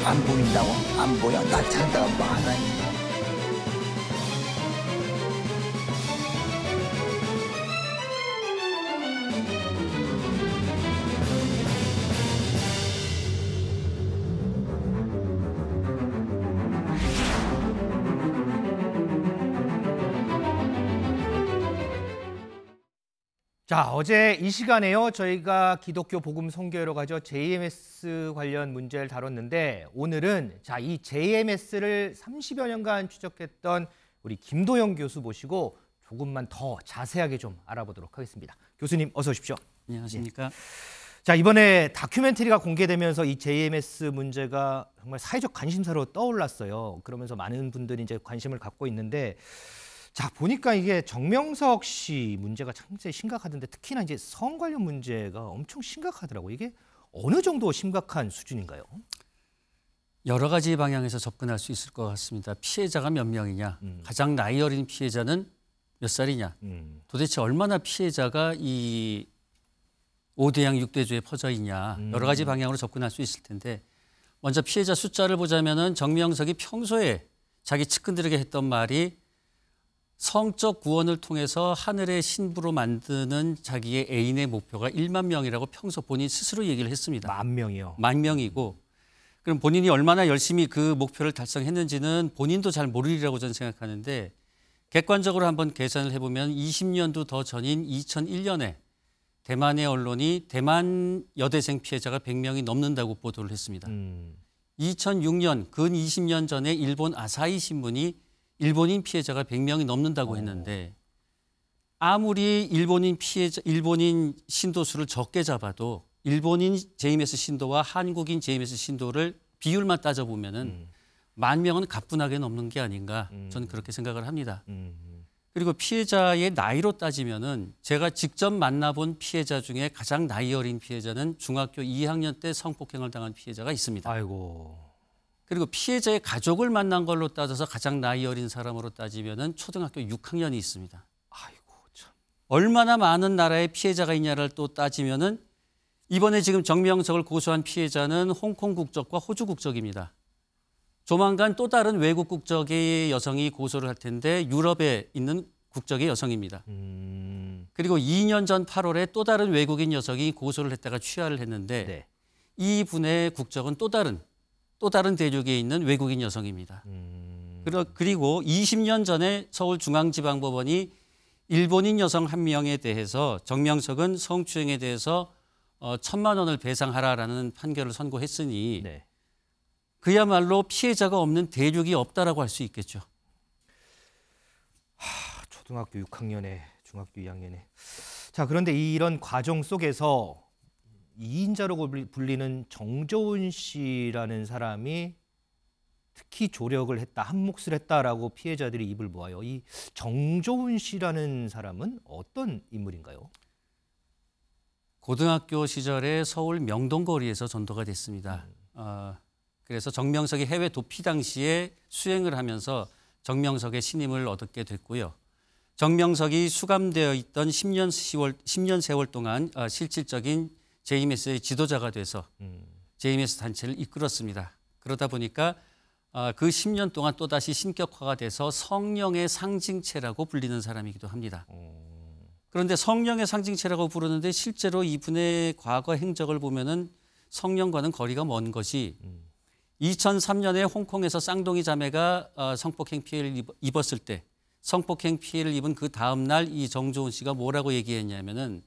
S13: 안 보인다고? 안 보여? 나 찾다가 뭐 하나님.
S1: 자, 어제 이 시간에요. 저희가 기독교 복음 선교회로 가죠. JMS 관련 문제를 다뤘는데 오늘은 자, 이 JMS를 30여 년간 추적했던 우리 김도영 교수 모시고 조금만 더 자세하게 좀 알아보도록 하겠습니다. 교수님 어서 오십시오.
S15: 안녕하십니까?
S1: 예. 자, 이번에 다큐멘터리가 공개되면서 이 JMS 문제가 정말 사회적 관심사로 떠올랐어요. 그러면서 많은 분들이 이제 관심을 갖고 있는데 자, 보니까 이게 정명석 씨 문제가 상당히 심각하던데 특히나 이제 성 관련 문제가 엄청 심각하더라고요. 이게 어느 정도 심각한 수준인가요?
S15: 여러 가지 방향에서 접근할 수 있을 것 같습니다. 피해자가 몇 명이냐, 가장 나이 어린 피해자는 몇 살이냐, 도대체 얼마나 피해자가 이 5대양 6대주에 퍼져 있냐, 여러 가지 방향으로 접근할 수 있을 텐데 먼저 피해자 숫자를 보자면은 정명석이 평소에 자기 측근들에게 했던 말이 성적 구원을 통해서 하늘의 신부로 만드는 자기의 애인의 목표가 1만 명이라고 평소 본인 스스로 얘기를 했습니다.
S1: 10,000명이요?
S15: 10,000명이고 그럼 본인이 얼마나 열심히 그 목표를 달성했는지는 본인도 잘 모르리라고 저는 생각하는데 객관적으로 한번 계산을 해보면 20년도 더 전인 2001년에 대만의 언론이 대만 여대생 피해자가 100명이 넘는다고 보도를 했습니다. 2006년 근 20년 전에 일본 아사히 신문이 일본인 피해자가 100명이 넘는다고 했는데 아무리 일본인 신도수를 적게 잡아도 일본인 JMS 신도와 한국인 JMS 신도를 비율만 따져보면은 10,000명은 가뿐하게 넘는 게 아닌가 저는 그렇게 생각을 합니다. 그리고 피해자의 나이로 따지면은 제가 직접 만나본 피해자 중에 가장 나이 어린 피해자는 중학교 2학년 때 성폭행을 당한 피해자가 있습니다.
S1: 아이고.
S15: 그리고 피해자의 가족을 만난 걸로 따져서 가장 나이 어린 사람으로 따지면은 초등학교 6학년이 있습니다.
S1: 아이고 참.
S15: 얼마나 많은 나라의 피해자가 있냐를 또 따지면은 이번에 지금 정명석을 고소한 피해자는 홍콩 국적과 호주 국적입니다. 조만간 또 다른 외국 국적의 여성이 고소를 할 텐데 유럽에 있는 국적의 여성입니다. 그리고 2년 전 8월에 또 다른 외국인 여성이 고소를 했다가 취하를 했는데
S1: 네.
S15: 이분의 국적은 또 다른 대륙에 있는 외국인 여성입니다. 그리고 20년 전에 서울중앙지방법원이 일본인 여성 1명에 대해서 정명석은 성추행에 대해서 1,000만 원을 배상하라라는 판결을 선고했으니
S1: 네.
S15: 그야말로 피해자가 없는 대륙이 없다라고 할 수 있겠죠.
S1: 초등학교 6학년에 중학교 2학년에. 자, 그런데 이런 과정 속에서 2인자로 불리는 정조은 씨라는 사람이 특히 조력을 했다, 한 몫을 했다라고 피해자들이 입을 모아요. 이 정조은 씨라는 사람은 어떤 인물인가요?
S15: 고등학교 시절에 서울 명동거리에서 전도가 됐습니다. 그래서 정명석이 해외 도피 당시에 수행을 하면서 정명석의 신임을 얻게 됐고요. 정명석이 수감되어 있던 10년 세월 동안 실질적인 JMS의 지도자가 돼서 JMS 단체를 이끌었습니다. 그러다 보니까 그 10년 동안 또다시 신격화가 돼서 성령의 상징체라고 불리는 사람이기도 합니다. 그런데 성령의 상징체라고 부르는데 실제로 이분의 과거 행적을 보면은 성령과는 거리가 먼 것이 2003년에 홍콩에서 쌍둥이 자매가 성폭행 피해를 입었을 때 성폭행 피해를 입은 그 다음 날 이 정조은 씨가 뭐라고 얘기했냐면은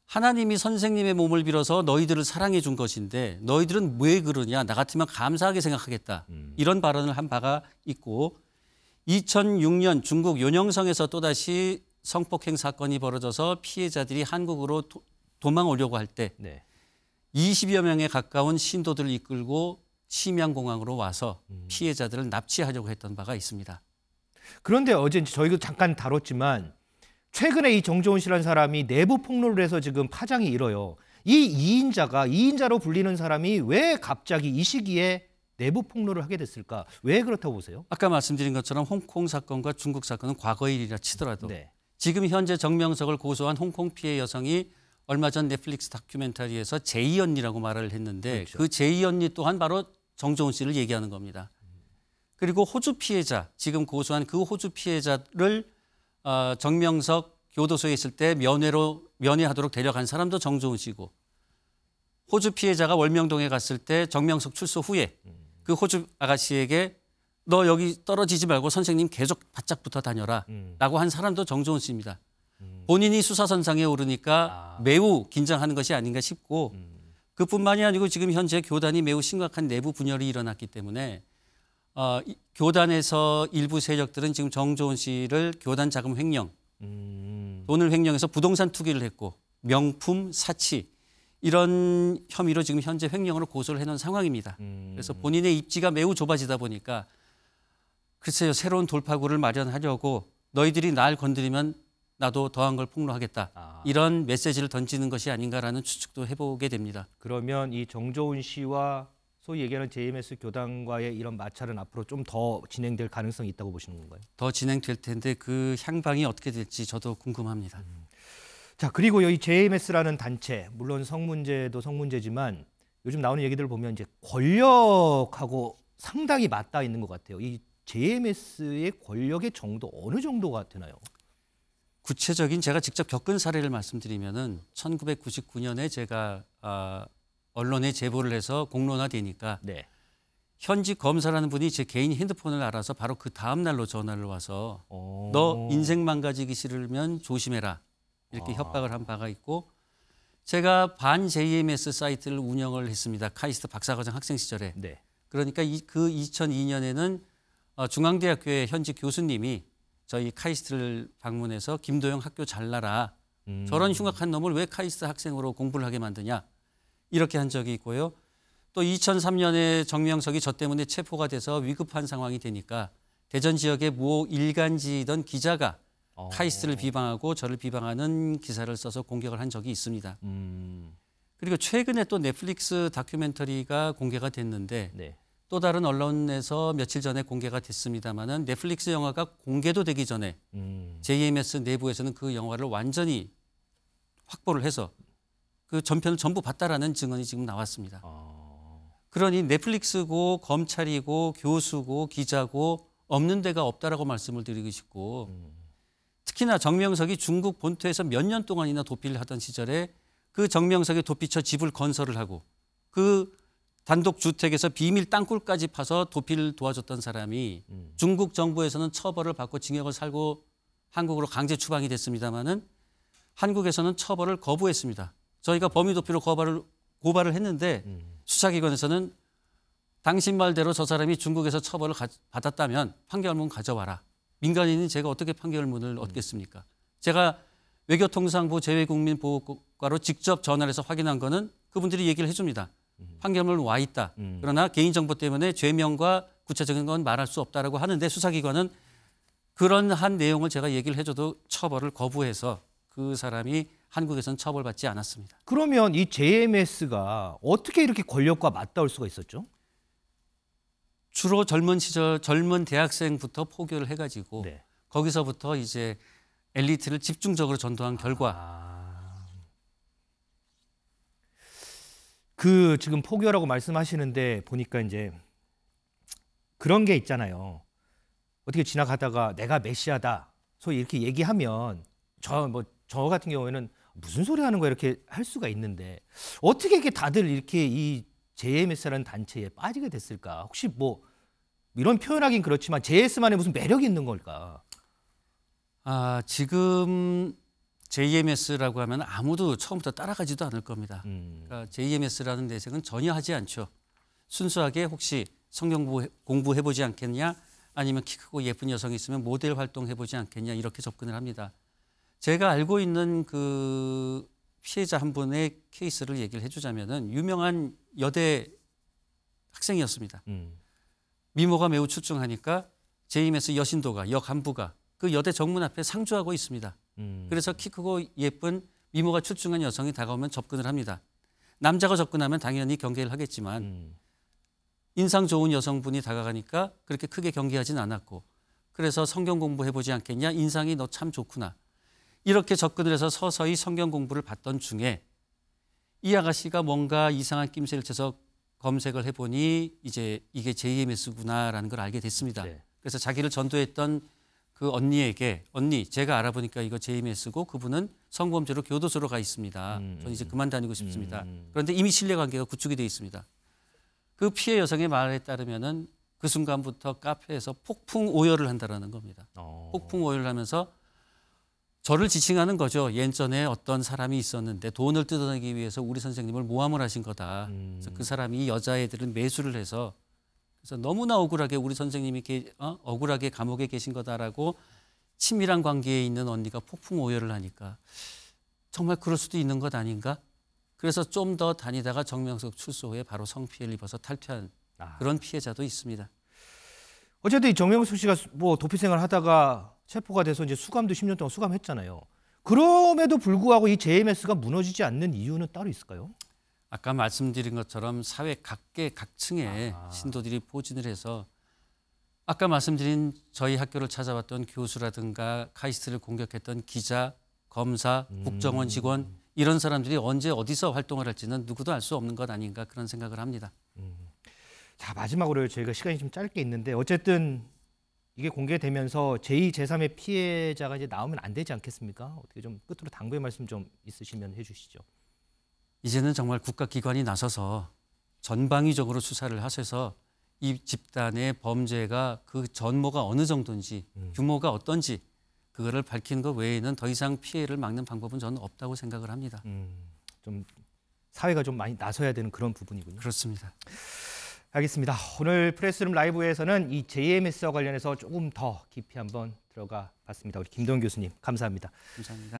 S15: 하나님이 선생님의 몸을 빌어서 너희들을 사랑해 준 것인데 너희들은 왜 그러냐? 나 같으면 감사하게 생각하겠다. 이런 발언을 한 바가 있고 2006년 중국 요녕성에서 또다시 성폭행 사건이 벌어져서 피해자들이 한국으로 도망 오려고 할 때 20여 명에 가까운 신도들을 이끌고 심양공항으로 와서 피해자들을 납치하려고 했던 바가 있습니다.
S1: 그런데 어제 저희도 잠깐 다뤘지만 최근에 이 정조은 씨라는 사람이 내부 폭로를 해서 지금 파장이 일어요. 이 2인자로 불리는 사람이 왜 갑자기 이 시기에 내부 폭로를 하게 됐을까? 왜 그렇다고 보세요?
S15: 아까 말씀드린 것처럼 홍콩 사건과 중국 사건은 과거의 일이라 치더라도
S1: 네.
S15: 지금 현재 정명석을 고소한 홍콩 피해 여성이 얼마 전 넷플릭스 다큐멘터리에서 제이 언니라고 말을 했는데
S1: 그렇죠.
S15: 그 제이 언니 또한 바로 정조은 씨를 얘기하는 겁니다. 그리고 호주 피해자, 지금 고소한 그 호주 피해자를 정명석 교도소에 있을 때 면회하도록 데려간 사람도 정조은 씨고, 호주 피해자가 월명동에 갔을 때 정명석 출소 후에 그 호주 아가씨에게 너 여기 떨어지지 말고 선생님 계속 바짝 붙어 다녀라 라고 한 사람도 정조은 씨입니다. 본인이 수사선상에 오르니까 매우 긴장하는 것이 아닌가 싶고, 그뿐만이 아니고 지금 현재 교단이 매우 심각한 내부 분열이 일어났기 때문에 교단에서 일부 세력들은 지금 정조은 씨를 교단 자금 횡령, 돈을 횡령해서 부동산 투기를 했고 명품 사치 이런 혐의로 지금 현재 횡령으로 고소를 해놓은 상황입니다. 그래서 본인의 입지가 매우 좁아지다 보니까 글쎄요, 새로운 돌파구를 마련하려고 너희들이 날 건드리면 나도 더한 걸 폭로하겠다. 이런 메시지를 던지는 것이 아닌가라는 추측도 해보게 됩니다.
S1: 그러면 이 정조은 씨와 소위 얘기하는 JMS 교단과의 이런 마찰은 앞으로 좀 더 진행될 가능성이 있다고 보시는 건가요?
S15: 더 진행될 텐데 그 향방이 어떻게 될지 저도 궁금합니다.
S1: 자, 그리고 이 JMS라는 단체, 물론 성문제도 성문제지만 요즘 나오는 얘기들을 보면 이제 권력하고 상당히 맞닿아 있는 것 같아요. 이 JMS의 권력의 정도 어느 정도가 되나요?
S15: 구체적인 제가 직접 겪은 사례를 말씀드리면은 1999년에 제가 언론에 제보를 해서 공론화되니까
S1: 네.
S15: 현직 검사라는 분이 제 개인 핸드폰을 알아서 바로 그 다음 날로 전화를 와서 너 인생 망가지기 싫으면 조심해라 이렇게 협박을 한 바가 있고, 제가 반 JMS 사이트를 운영을 했습니다. 카이스트 박사과정 학생 시절에.
S1: 네.
S15: 그러니까 그 2002년에는 중앙대학교의 현직 교수님이 저희 카이스트를 방문해서 김도영 학교 잘나라. 저런 흉악한 놈을 왜 카이스트 학생으로 공부를 하게 만드냐. 이렇게 한 적이 있고요. 또 2003년에 정명석이 저 때문에 체포가 돼서 위급한 상황이 되니까 대전 지역의 모 일간지던 기자가 카이스트를 비방하고 저를 비방하는 기사를 써서 공격을 한 적이 있습니다. 그리고 최근에 또 넷플릭스 다큐멘터리가 공개가 됐는데
S1: 네.
S15: 또 다른 언론에서 며칠 전에 공개가 됐습니다마는 넷플릭스 영화가 공개도 되기 전에 JMS 내부에서는 그 영화를 완전히 확보를 해서 그 전편을 전부 봤다라는 증언이 지금 나왔습니다. 그러니 넷플릭스고 검찰이고 교수고 기자고 없는 데가 없다라고 말씀을 드리고 싶고, 특히나 정명석이 중국 본토에서 몇 년 동안이나 도피를 하던 시절에 그 정명석의 도피처 집을 건설을 하고 그 단독 주택에서 비밀 땅굴까지 파서 도피를 도와줬던 사람이 중국 정부에서는 처벌을 받고 징역을 살고 한국으로 강제 추방이 됐습니다마는 한국에서는 처벌을 거부했습니다. 저희가 범위 도피로 고발을 했는데 수사기관에서는 당신 말대로 저 사람이 중국에서 처벌을 받았다면 판결문 가져와라. 민간인인 제가 어떻게 판결문을 얻겠습니까? 제가 외교통상부 재외국민보호과로 직접 전화를 해서 확인한 거는 그분들이 얘기를 해줍니다. 판결문 와 있다. 그러나 개인정보 때문에 죄명과 구체적인 건 말할 수 없다라고 하는데 수사기관은 그런 한 내용을 제가 얘기를 해줘도 처벌을 거부해서 그 사람이 한국에서는 처벌받지 않았습니다.
S1: 그러면 이 JMS가 어떻게 이렇게 권력과 맞닿을 수가 있었죠?
S15: 주로 젊은 시절 젊은 대학생부터 포교를 해가지고
S1: 네.
S15: 거기서부터 이제 엘리트를 집중적으로 전도한 결과.
S1: 그 지금 포교라고 말씀하시는데 보니까 이제 그런 게 있잖아요. 어떻게 지나가다가 내가 메시아다, 소위 이렇게 얘기하면 저 같은 경우에는 무슨 소리 하는 거야 이렇게 할 수가 있는데 어떻게 이렇게 다들 이렇게 이 JMS라는 단체에 빠지게 됐을까? 혹시 뭐 이런 표현하긴 그렇지만 JS만의 무슨 매력이 있는 걸까?
S15: 지금 JMS라고 하면 아무도 처음부터 따라가지도 않을 겁니다. 그러니까 JMS라는 내색은 전혀 하지 않죠. 순수하게 혹시 성경 공부해보지 않겠냐, 아니면 키 크고 예쁜 여성이 있으면 모델 활동해보지 않겠냐, 이렇게 접근을 합니다. 제가 알고 있는 그 피해자 한 분의 케이스를 얘기를 해주자면은 유명한 여대 학생이었습니다. 미모가 매우 출중하니까 JMS 여신도가, 여간부가 그 여대 정문 앞에 상주하고 있습니다. 그래서 키 크고 예쁜 미모가 출중한 여성이 다가오면 접근을 합니다. 남자가 접근하면 당연히 경계를 하겠지만 인상 좋은 여성분이 다가가니까 그렇게 크게 경계하진 않았고 그래서 성경 공부해보지 않겠냐? 인상이 너 참 좋구나. 이렇게 접근을 해서 서서히 성경 공부를 받던 중에 이 아가씨가 뭔가 이상한 낌새를 쳐서 검색을 해보니 이제 이게 JMS구나라는 걸 알게 됐습니다.
S1: 네.
S15: 그래서 자기를 전도했던 그 언니에게 언니 제가 알아보니까 이거 JMS고 그분은 성범죄로 교도소로 가 있습니다. 저는 이제 그만 다니고 싶습니다. 그런데 이미 신뢰관계가 구축이 돼 있습니다. 그 피해 여성의 말에 따르면은 그 순간부터 카페에서 폭풍 오열을 한다라는 겁니다. 폭풍 오열을 하면서 저를 지칭하는 거죠. 예전에 어떤 사람이 있었는데 돈을 뜯어내기 위해서 우리 선생님을 모함을 하신 거다. 그래서 그 사람이 이 여자애들을 매수를 해서 그래서 너무나 억울하게 우리 선생님이 억울하게 감옥에 계신 거다라고 친밀한 관계에 있는 언니가 폭풍 오열을 하니까 정말 그럴 수도 있는 것 아닌가? 그래서 좀 더 다니다가 정명석 출소 후에 바로 성피해를 입어서 탈퇴한 그런 피해자도 있습니다.
S1: 어쨌든 이 정명석 씨가 뭐 도피 생활 하다가 체포가 돼서 이제 수감도 10년 동안 수감했잖아요. 그럼에도 불구하고 이 JMS가 무너지지 않는 이유는 따로 있을까요?
S15: 아까 말씀드린 것처럼 사회 각계각층의 신도들이 포진을 해서 아까 말씀드린 저희 학교를 찾아왔던 교수라든가 카이스트를 공격했던 기자, 검사, 국정원 직원 이런 사람들이 언제 어디서 활동을 할지는 누구도 알 수 없는 것 아닌가 그런 생각을 합니다.
S1: 자, 마지막으로 저희가 시간이 좀 짧게 있는데 어쨌든 이게 공개되면서 제2, 제3의 피해자가 이제 나오면 안 되지 않겠습니까? 어떻게 좀 끝으로 당부의 말씀 좀 있으시면 해주시죠.
S15: 이제는 정말 국가기관이 나서서 전방위적으로 수사를 하셔서 이 집단의 범죄가 그 전모가 어느 정도인지 규모가 어떤지 그거를 밝히는 것 외에는 더 이상 피해를 막는 방법은 저는 없다고 생각을 합니다.
S1: 좀 사회가 좀 많이 나서야 되는 그런 부분이군요.
S15: 그렇습니다.
S1: 알겠습니다. 오늘 프레스룸 라이브에서는 이 JMS와 관련해서 조금 더 깊이 한번 들어가 봤습니다. 우리 김동현 교수님 감사합니다.
S15: 감사합니다.